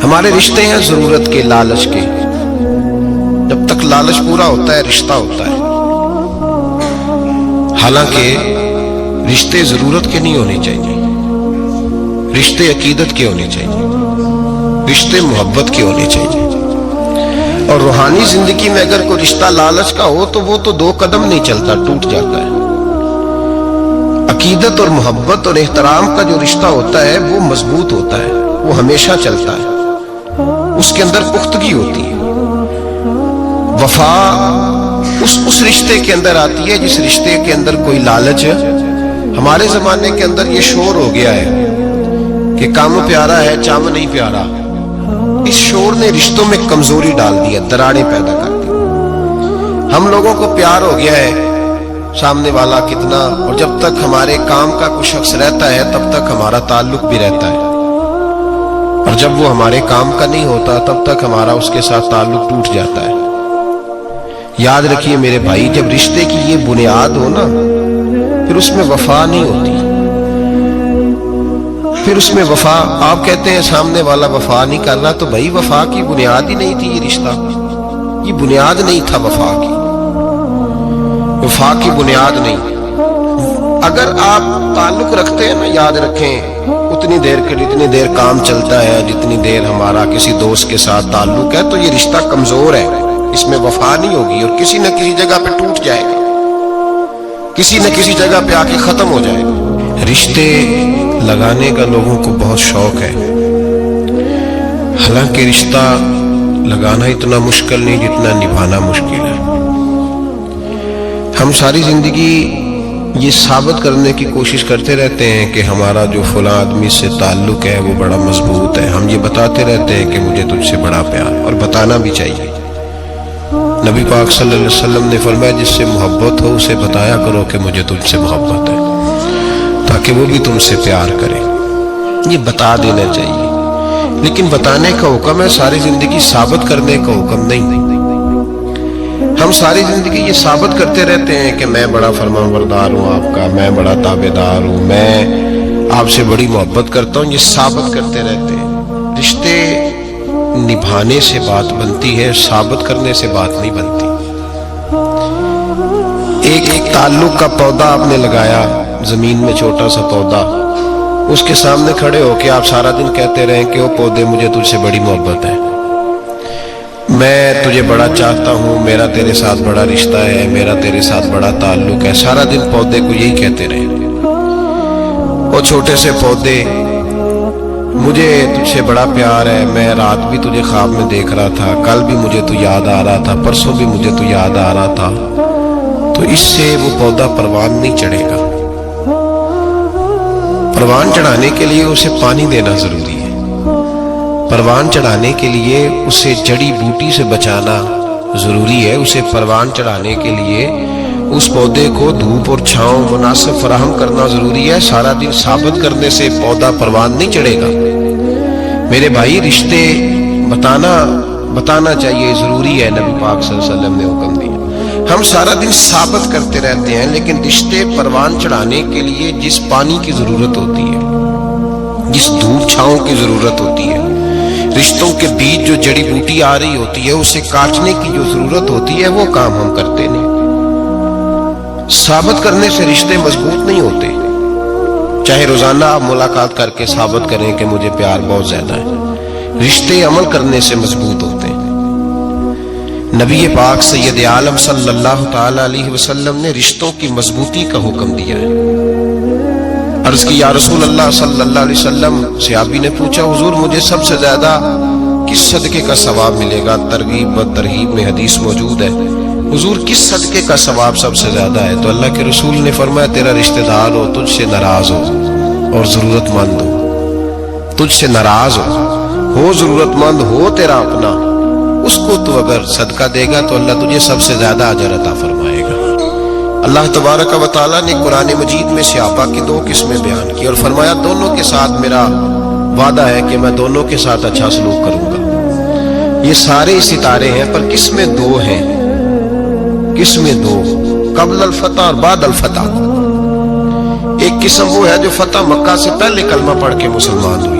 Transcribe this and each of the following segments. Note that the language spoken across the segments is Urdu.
ہمارے رشتے ہیں ضرورت کے، لالچ کے. جب تک لالچ پورا ہوتا ہے رشتہ ہوتا ہے. حالانکہ رشتے ضرورت کے نہیں ہونے چاہیے، رشتے عقیدت کے ہونے چاہیے، رشتے محبت کے ہونے چاہیے. اور روحانی زندگی میں اگر کوئی رشتہ لالچ کا ہو تو وہ تو 2 قدم نہیں چلتا، ٹوٹ جاتا ہے. عقیدت اور محبت اور احترام کا جو رشتہ ہوتا ہے وہ مضبوط ہوتا ہے، وہ ہمیشہ چلتا ہے، اس کے اندر پختگی ہوتی ہے. وفا اس رشتے کے اندر آتی ہے جس رشتے کے اندر کوئی لالچ ہے. ہمارے زمانے کے اندر یہ شور ہو گیا ہے کہ کام پیارا ہے چام نہیں پیارا. اس شور نے رشتوں میں کمزوری ڈال دی ہے، دراڑیں پیدا کر دی. ہم لوگوں کو پیار ہو گیا ہے سامنے والا کتنا، اور جب تک ہمارے کام کا کوئی شخص رہتا ہے تب تک ہمارا تعلق بھی رہتا ہے، اور جب وہ ہمارے کام کا نہیں ہوتا تب تک ہمارا اس کے ساتھ تعلق ٹوٹ جاتا ہے. یاد رکھیے میرے بھائی، جب رشتے کی یہ بنیاد ہو نا پھر اس میں وفا نہیں ہوتی. پھر اس میں وفا، آپ کہتے ہیں سامنے والا وفا نہیں کر رہا، تو بھائی وفا کی بنیاد ہی نہیں تھی یہ رشتہ، یہ بنیاد نہیں تھا وفا کی، وفا کی بنیاد نہیں. اگر آپ تعلق رکھتے ہیں نا، یاد رکھیں اتنی دیر کام چلتا ہے جتنی دیر ہمارا کسی دوست کے ساتھ تعلق ہے، تو یہ رشتہ کمزور ہے، اس میں وفا نہیں ہوگی اور کسی نہ کسی جگہ پہ ٹوٹ جائے گا، کسی نہ کسی جگہ پہ آ کے ختم ہو جائے گا. رشتے لگانے کا لوگوں کو بہت شوق ہے، حالانکہ رشتہ لگانا اتنا مشکل نہیں جتنا نبھانا مشکل ہے. ہم ساری زندگی یہ ثابت کرنے کی کوشش کرتے رہتے ہیں کہ ہمارا جو فلاں آدمی سے تعلق ہے وہ بڑا مضبوط ہے. ہم یہ بتاتے رہتے ہیں کہ مجھے تجھ سے بڑا پیار، اور بتانا بھی چاہیے. نبی پاک صلی اللہ علیہ وسلم نے فرمایا جس سے محبت ہو اسے بتایا کرو کہ مجھے تجھ سے محبت ہے، تاکہ وہ بھی تم سے پیار کرے. یہ بتا دینا چاہیے، لیکن بتانے کا حکم ہے، ساری زندگی ثابت کرنے کا حکم نہیں. ہم ساری زندگی یہ ثابت کرتے رہتے ہیں کہ میں بڑا فرمان بردار ہوں آپ کا، میں بڑا تابع دار ہوں، میں آپ سے بڑی محبت کرتا ہوں. یہ ثابت کرتے رہتے ہیں. رشتے نبھانے سے بات بنتی ہے، ثابت کرنے سے بات نہیں بنتی. ایک تعلق کا پودا آپ نے لگایا زمین میں، چھوٹا سا پودا، اس کے سامنے کھڑے ہو کے آپ سارا دن کہتے رہیں کہ وہ پودے مجھے تجھ سے بڑی محبت ہے، میں تجھے بڑا چاہتا ہوں، میرا تیرے ساتھ بڑا رشتہ ہے، میرا تیرے ساتھ بڑا تعلق ہے. سارا دن پودے کو یہی کہتے رہے، وہ چھوٹے سے پودے مجھے تجھ سے بڑا پیار ہے، میں رات بھی تجھے خواب میں دیکھ رہا تھا، کل بھی مجھے تو یاد آ رہا تھا، پرسوں بھی مجھے تو یاد آ رہا تھا. تو اس سے وہ پودا پروان نہیں چڑھے گا. پروان چڑھانے کے لیے اسے پانی دینا ضروری ہے، پروان چڑھانے کے لیے اسے جڑی بوٹی سے بچانا ضروری ہے. اسے پروان چڑھانے کے لیے اس پودے کو دھوپ اور چھاؤں مناسب فراہم کرنا ضروری ہے. سارا دن ثابت کرنے سے پودا پروان نہیں چڑھے گا. میرے بھائی رشتے بتانا چاہیے، ضروری ہے. نبی پاک صلی اللہ علیہ وسلم نے حکم دیا. ہم سارا دن ثابت کرتے رہتے ہیں، لیکن رشتے پروان چڑھانے کے لیے جس پانی کی ضرورت ہوتی ہے، جس دھوپ چھاؤں کی ضرورت ہوتی ہے، رشتوں کے بیچ جو جڑی بوٹی آ رہی ہوتی ہے اسے کاٹنے کی جو ضرورت ہوتی ہے، وہ کام ہم کرتے نہیں. ثابت کرنے سے رشتے مضبوط نہیں ہوتے. چاہے روزانہ آپ ملاقات کر کے ثابت کریں کہ مجھے پیار بہت زیادہ ہے، رشتے عمل کرنے سے مضبوط ہوتے ہیں. نبی پاک سید عالم صلی اللہ تعالی علیہ وسلم نے رشتوں کی مضبوطی کا حکم دیا ہے. عرض کی یا رسول اللہ صلی اللہ علیہ وسلم، صحابی نے پوچھا حضور مجھے سب سے زیادہ کس صدقے کا ثواب ملے گا؟ ترغیب و ترہیب میں حدیث موجود ہے. حضور کس صدقے کا ثواب سب سے زیادہ ہے؟ تو اللہ کے رسول نے فرمایا تیرا رشتہ دار ہو تجھ سے ناراض ہو اور ضرورت مند ہو، تجھ سے ناراض ہو ضرورت مند ہو تیرا اپنا، اس کو تو اگر صدقہ دے گا تو اللہ تجھے سب سے زیادہ اجر عطا فرمائے گا. اللہ تبارک و تعالیٰ نے قرآن مجید میں صحابہ کی 2 قسمیں بیان کی اور فرمایا دونوں کے ساتھ میرا وعدہ ہے کہ میں دونوں کے ساتھ اچھا سلوک کروں گا. یہ سارے ستارے ہیں پر قسمیں 2 ہیں، قسمیں 2، قبل الفتح اور بعد الفتح. ایک قسم وہ ہے جو فتح مکہ سے پہلے کلمہ پڑھ کے مسلمان ہوئی،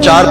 4,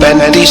35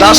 10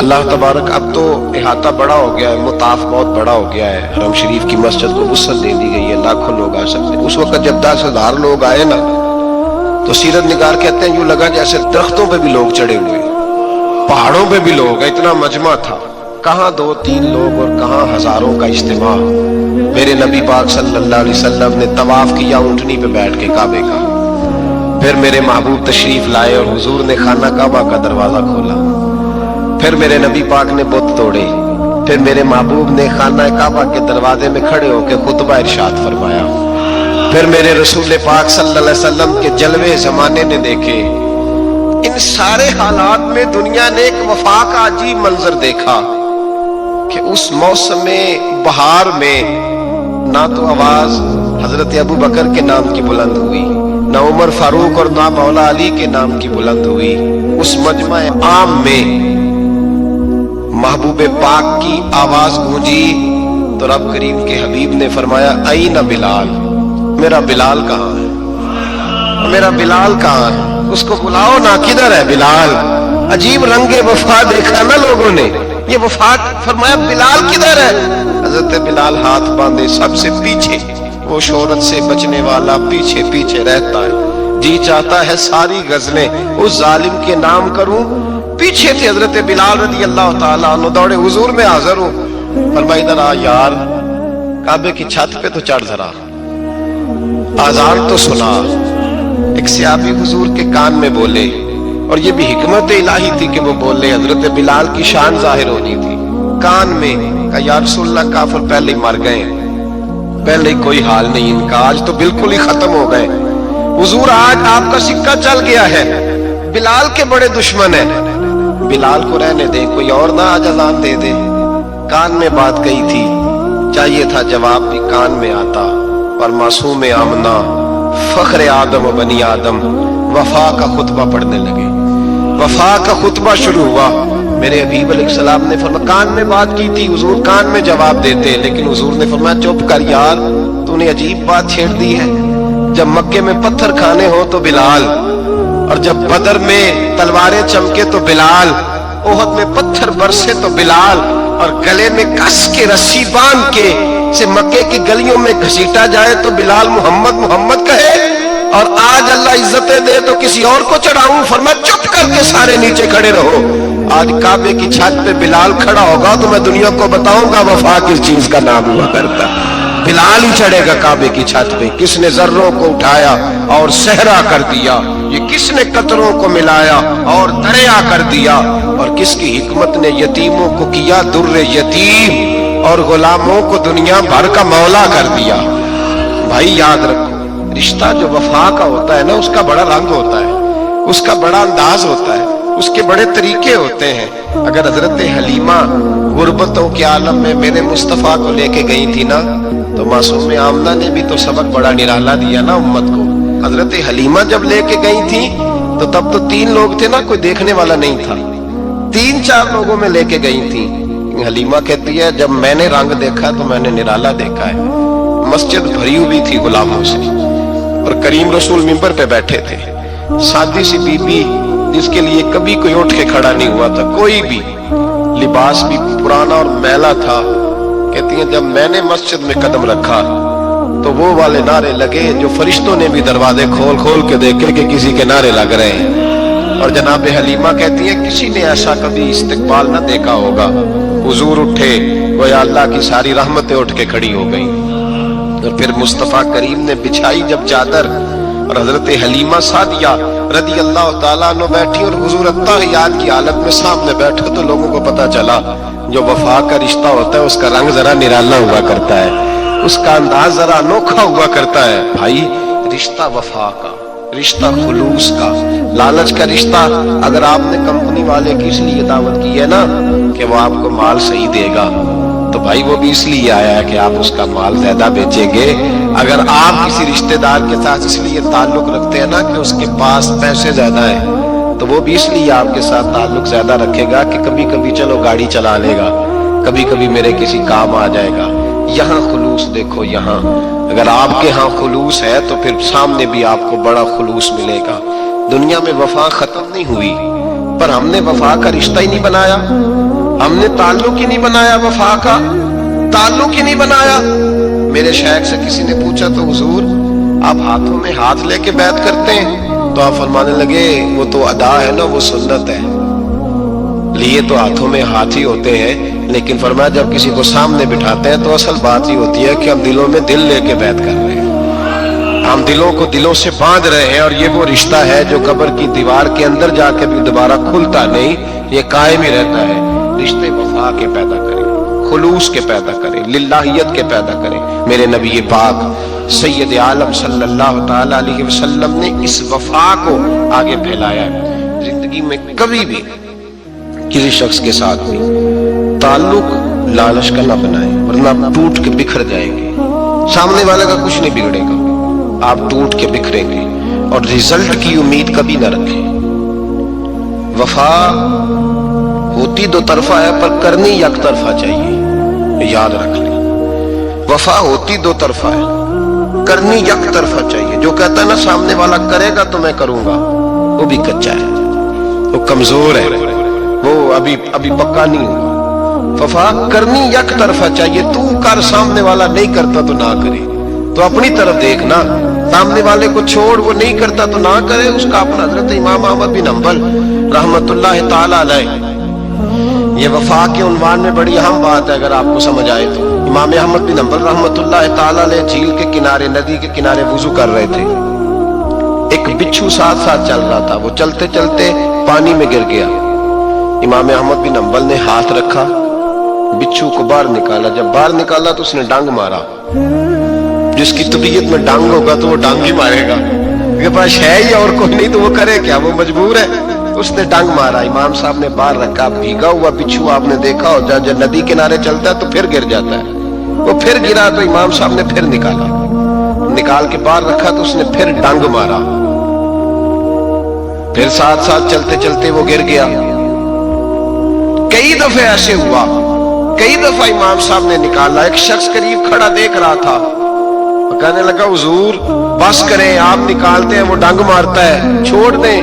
اللہ تبارک اب تو احاطہ بڑا ہو گیا ہے، مطاف بہت بڑا ہو گیا ہے، حرم شریف کی مسجد کو وسعت دے دی گئی ہے، لاکھوں لوگ آ سکتے ہیں۔ اس وقت جب 10,000 لوگ آئے نا تو سیرت نگار کہتے ہیں یوں لگا جیسے درختوں پہ بھی لوگ چڑھے ہوئے، پہاڑوں پہ بھی لوگ، اتنا مجمع تھا، کہاں 2-3 لوگ اور کہاں ہزاروں کا اجتماع۔ میرے نبی پاک صلی اللہ علیہ وسلم نے طواف کیا اونٹنی پہ بیٹھ کے کعبے کا، پھر میرے محبوب تشریف لائے اور حضور نے خانہ کعبہ کا دروازہ کھولا، پھر میرے نبی پاک نے بت توڑے، پھر میرے محبوب نے خانہ کعبہ کے دروازے میں کھڑے ہو کے خطبہ ارشاد فرمایا، پھر میرے رسول پاک صلی اللہ علیہ وسلم کے جلوے زمانے نے دیکھے۔ ان سارے حالات میں دنیا نے ایک وفا کا عجیب منظر دیکھا کہ اس موسم بہار میں نہ تو آواز حضرت ابو بکر کے نام کی بلند ہوئی، نہ عمر فاروق اور نہ مولا علی کے نام کی بلند ہوئی، اس مجمع عام میں محبوب پاک کی آواز گونجی تو رب کریم کے حبیب نے فرمایا این بلال، میرا بلال کہاں ہے، میرا بلال کہاں ہے، اس کو بلاؤ نا، کدھر ہے بلال؟ عجیب رنگ وفا دیکھا نا لوگوں نے، یہ وفا، فرمایا بلال کدھر ہے؟ حضرت بلال ہاتھ باندھے سب سے پیچھے، وہ شہرت سے بچنے والا پیچھے پیچھے رہتا ہے، جی چاہتا ہے ساری غزلیں اس ظالم کے نام کروں، پیچھے تھے حضرت بلال رضی اللہ تعالیٰ عنہ، دوڑے حضور میں حاضر ہوں، فرمایا ادھر آ یار، کعبے کی چھت پہ تو چڑھ ذرا، آذان تو سنا۔ ایک صحابی حضور کے کان میں بولے، اور یہ بھی حکمت الہی تھی کہ وہ بولے، حضرت بلال کی شان ظاہر ہونی تھی، کان میں کہا یا رسول اللہ کافر پہلے ہی مر گئے، پہلے ہی کوئی حال نہیں ان کا، آج تو بالکل ہی ختم ہو گئے، حضور آج آپ کا سکہ چل گیا ہے، بلال کے بڑے دشمن ہیں، بلال کو رہنے دیں، کوئی اور نہ آج اذان دے دے۔ کان میں بات کہی تھی، چاہیے تھا جواب بھی کان میں آتا، اور معصوم آمنہ فخر آدم و بنی آدم وفا کا خطبہ پڑھنے لگے، وفا کا خطبہ شروع ہوا۔ میرے حبیب علیہ السلام نے فرمایا کان میں بات کی تھی، حضور کان میں جواب دیتے، لیکن حضور نے فرمایا چپ کر یار، تو نے عجیب بات چھیڑ دی ہے، جب مکے میں پتھر کھانے ہو تو بلال، اور جب بدر میں تلواریں چمکے تو بلال، احد میں پتھر برسے تو بلال، اور گلے میں کس کے رسی باندھ کے سے مکے کی گلیوں میں گھسیٹا جائے تو بلال محمد محمد کہے، اور آج اللہ عزتیں دے تو کسی اور کو چڑھاؤں، فرمایا چپ کر کے سارے نیچے کھڑے رہو۔ آج کعبے کی چھت پہ بلال کھڑا ہوگا تو میں دنیا کو بتاؤں گا وفا کس چیز کا نام ہوا کرتا، بلال ہی چڑھے گا کعبے کی چھت پہ۔ کس نے ذروں کو اٹھایا اور صحرا کر دیا، یہ کس نے قطروں کو ملایا اور دریا کر دیا، اور کس کی حکمت نے یتیموں کو کیا در یتیم اور غلاموں کو دنیا بھر کا مولا کر دیا۔ بھائی یاد رکھو، رشتہ جو وفا کا ہوتا ہے نا، اس کا بڑا رنگ ہوتا ہے، اس کا بڑا انداز ہوتا ہے، اس کے بڑے طریقے ہوتے ہیں۔ اگر حضرت حلیمہ غربتوں کے عالم میں میرے مصطفیٰ کو لے کے گئی تھی نا، تو معصوم آمنہ نے بھی تو سبق بڑا نرالا دیا نا امت کو۔ حضرت حلیمہ جب لے کے گئی تھی تو تب تو 3 لوگ تھے نا، کوئی دیکھنے والا نہیں تھا، 3-4 لوگوں میں لے کے گئی تھی۔ حلیمہ کہتی ہے جب میں نے رنگ دیکھا تو میں نے نرالا دیکھا ہے، مسجد بھری ہوئی تھی غلاموں سے، اور کریم رسول منبر پہ بیٹھے تھے، سادی سی بی بی جس کے لیے کبھی کوئی اٹھ کے کھڑا نہیں ہوا تھا، کوئی بھی، لباس بھی پرانا اور میلا تھا، کہتی ہیں جب میں نے مسجد میں قدم رکھا تو وہ والے نعرے لگے جو فرشتوں نے بھی دروازے کھول کھول کے دیکھے کہ کسی کے نعرے لگ رہے ہیں۔ اور جناب حلیمہ کہتی ہیں کسی نے ایسا کبھی استقبال نہ دیکھا ہوگا، حضور اٹھے گویا اللہ کی ساری رحمتیں اٹھ کے کھڑی ہو گئیں، اور پھر مصطفیٰ کریم نے بچھائی جب چادر، اور حضرت حلیمہ سعدیہ رضی اللہ تعالیٰ عنہ بیٹھی اور حضور التحیات کی حالت میں سامنے بیٹھے، تو لوگوں کو پتا چلا جو وفا کا رشتہ ہوتا ہے اس کا رنگ ذرا نرالا ہوا کرتا ہے، اس کا انداز ذرا انوکھا ہوا کرتا ہے۔ بھائی رشتہ وفا کا، رشتہ خلوص کا، لالچ کا رشتہ اگر آپ نے کمپنی والے کی اس لیے دعوت کی ہے نا کہ وہ آپ کو مال صحیح دے گا، تو بھائی وہ بھی اس لیے آیا ہے کہ آپ اس کا مال زیادہ بیچیں گے۔ اگر آپ کسی رشتہ دار کے ساتھ اس لیے تعلق رکھتے ہیں نا کہ اس کے پاس پیسے زیادہ ہیں، تو وہ بھی اس لیے آپ کے ساتھ تعلق زیادہ رکھے گا کہ کبھی کبھی چلو گاڑی چلا لے گا، کبھی کبھی میرے کسی کام آ جائے گا۔ یہاں خلوص دیکھو، یہاں اگر آپ کے ہاں خلوص ہے تو پھر سامنے بھی آپ کو بڑا خلوص ملے گا۔ دنیا میں وفا ختم نہیں ہوئی، پر ہم نے وفا کا رشتہ ہی نہیں بنایا۔ ہم نے تعلق ہی نہیں بنایا وفا کا, تعلق ہی نہیں بنایا. میرے شیخ سے کسی نے پوچھا تو حضور آپ ہاتھوں میں ہاتھ لے کے بیعت کرتے ہیں؟ تو آپ فرمانے لگے وہ تو ادا ہے نا, وہ سنت ہے. لیے تو ہاتھوں میں ہاتھ ہی ہوتے ہیں, لیکن فرمایا جب کسی کو سامنے بٹھاتے ہیں تو اصل بات ہی ہوتی ہے کہ ہم دلوں میں دل لے کے بیعت کر رہے ہیں, ہم دلوں کو دلوں سے باندھ رہے ہیں. اور یہ وہ رشتہ ہے جو قبر کی دیوار کے اندر جا کے بھی دوبارہ کھلتا نہیں, یہ قائم ہی رہتا ہے. رشتے وفا کے پیدا کریں, خلوص کے پیدا کریں, للہیت کے پیدا کریں. میرے نبی پاک سید عالم صلی اللہ تعالی علیہ وسلم نے اس وفا کو آگے پھیلایا ہے. زندگی میں کبھی بھی کسی شخص کے ساتھ بھی تعلق لالچ کا نہ بنائیں, ورنہ آپ ٹوٹ کے بکھر جائیں گے. سامنے والے کا کچھ نہیں بگڑے گا, آپ ٹوٹ کے بکھریں گے. اور رزلٹ کی امید کبھی نہ رکھیں. وفا ہوتی دو طرفہ ہے پر کرنی یک طرفہ چاہیے, یاد رکھ لیں. وفا ہوتی دو طرفہ ہے, کرنی یک طرفہ چاہیے. جو کہتا ہے نا سامنے والا کرے گا تو میں کروں گا, وہ بھی کچا ہے, وہ کمزور ہے, وہ ابھی پکا نہیں ہوا. وفا کرنی یک طرفہ چاہیے. تو کر, سامنے والا نہیں کرتا تو نہ کرے. تو اپنی طرف دیکھنا, سامنے والے کو چھوڑ, وہ نہیں کرتا تو نہ کرے. اس کا اپنا حضرت امام احمد بن حنبل رحمت اللہ تعالی علیہ, یہ وفا کے عنوان میں بڑی اہم بات ہے اگر آپ کو سمجھ آئے تو. امام احمد بن حنبل رحمت اللہ تعالی علیہ جھیل کے کنارے, ندی کے کنارے وضو کر رہے تھے. ایک بچھو ساتھ ساتھ چل رہا تھا, وہ چلتے چلتے پانی میں گر گیا. امام احمد بن حنبل نے ہاتھ رکھا, بچھو کو باہر نکالا. جب باہر نکالا تو اس نے ڈانگ مارا. جس کی طبیعت میں ڈانگ ہوگا تو وہ ڈانگ ہی مارے گا, میرے پاس ہے ہی اور کوئی نہیں تو وہ کرے کیا, وہ مجبور ہے. اس نے ڈانگ مارا. امام صاحب نے باہر رکھا. بھیگا ہوا بچھو آپ نے دیکھا ہو, جب ندی کنارے چلتا ہے تو پھر گر جاتا ہے. وہ پھر گرا تو امام صاحب نے پھر نکالا, نکال کے باہر رکھا تو اس نے پھر ڈانگ مارا. پھر ساتھ ساتھ چلتے چلتے وہ گر گیا. کئی دفعے ایسے ہوا, کئی دفعہ امام صاحب نے نکالا. ایک شخص قریب کھڑا دیکھ رہا تھا, کہنے لگا حضور بس کریں, آپ نکالتے ہیں وہ ڈانگ مارتا ہے, چھوڑ دیں.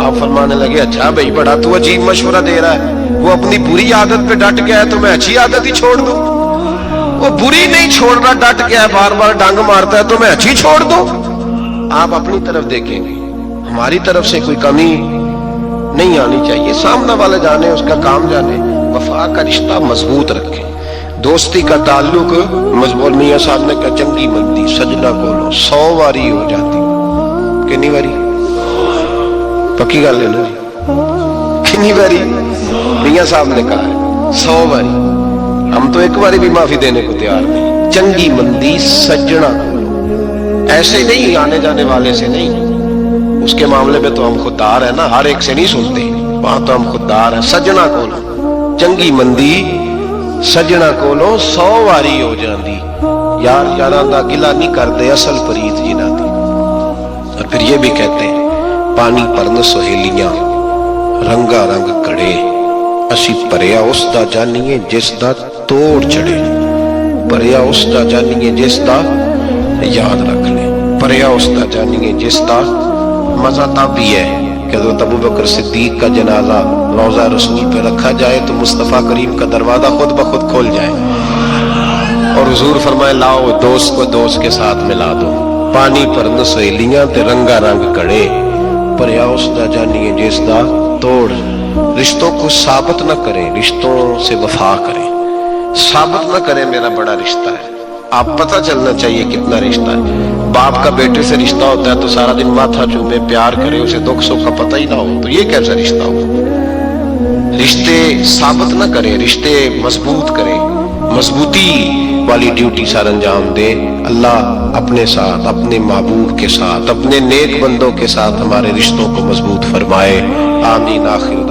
آپ فرمانے لگے اچھا بھائی بڑا تو عجیب مشورہ دے رہا ہے. وہ اپنی بری عادت پہ ڈٹ گیا ہے تو میں اچھی عادت ہی چھوڑ دوں؟ وہ بری نہیں چھوڑ رہا, ڈٹ گیا ہے, بار بار ڈانگ مارتا ہے تو میں اچھی چھوڑ دوں؟ آپ اپنی طرف دیکھیں گے, ہماری طرف سے کوئی کمی نہیں آنی چاہیے. سامنے والے جانے, اس کا کام جانے. وفا کا رشتہ مضبوط رکھیں, دوستی کا تعلق مضبوط. میاں صاحب نے کہا چنگی مندی سجنا کولو 100 واری ہو جاتی. کنی واری؟ پکی گل ہے نا جی, کنی واری میاں صاحب نے کہا ہے 100 واری. ہم تو ایک باری بھی معافی دینے کو تیار نہیں. چنگی مندی سجنا کولو, ایسے نہیں آنے جانے والے سے نہیں. اس کے معاملے میں تو ہم خوددار ہیں نا, ہر ایک سے نہیں سنتے, وہاں تو ہم خوددار ہیں. سجنا کولو چنگی مندی سجنا کولو 100 واری ہو جاندی. یار یاراں دا گلا نہیں کردے اصل پریت جنہاں دی. اور پھر یہ بھی کہتے ہیں پانی پرن سہیلیاں رنگا رنگ کڑے, اسی پریا اس دا جانیے جس دا توڑ چڑھے. پریا اس دا جانیے جس دا, یاد رکھ لیں, پریا اس دا جانیے جس دا. مزہ تب بھی ہے کہ حضرت ابو بکر صدیق کا جنازہ روضہ رسول پہ رکھا جائے تو مصطفیٰ کریم کا دروازہ خود بخود کھول جائے اور حضور فرمائے لاؤ دوست کو دوست کے ساتھ ملا دو. پانی پرن سہیلیاں تے رنگا رنگ کڑے, پریا اس دا جانیے جس دا توڑ. رشتوں کو ثابت نہ کریں, رشتوں سے وفا کریں. ثابت نہ کریں میرا بڑا رشتہ ہے, آپ پتہ چلنا چاہیے کتنا رشتہ ہے. باپ کا بیٹے سے رشتہ ہوتا ہے تو سارا دن ماتھا چومے پیار کرے, اسے دکھ سکھ کا پتہ ہی نہ ہو, تو یہ کیسا رشتہ ہو؟ رشتے ثابت نہ کریں, رشتے مضبوط کریں. مضبوطی والی ڈیوٹی سر انجام دے. اللہ اپنے ساتھ, اپنے محبوب کے ساتھ, اپنے نیک بندوں کے ساتھ ہمارے رشتوں کو مضبوط فرمائے. آمین. آخر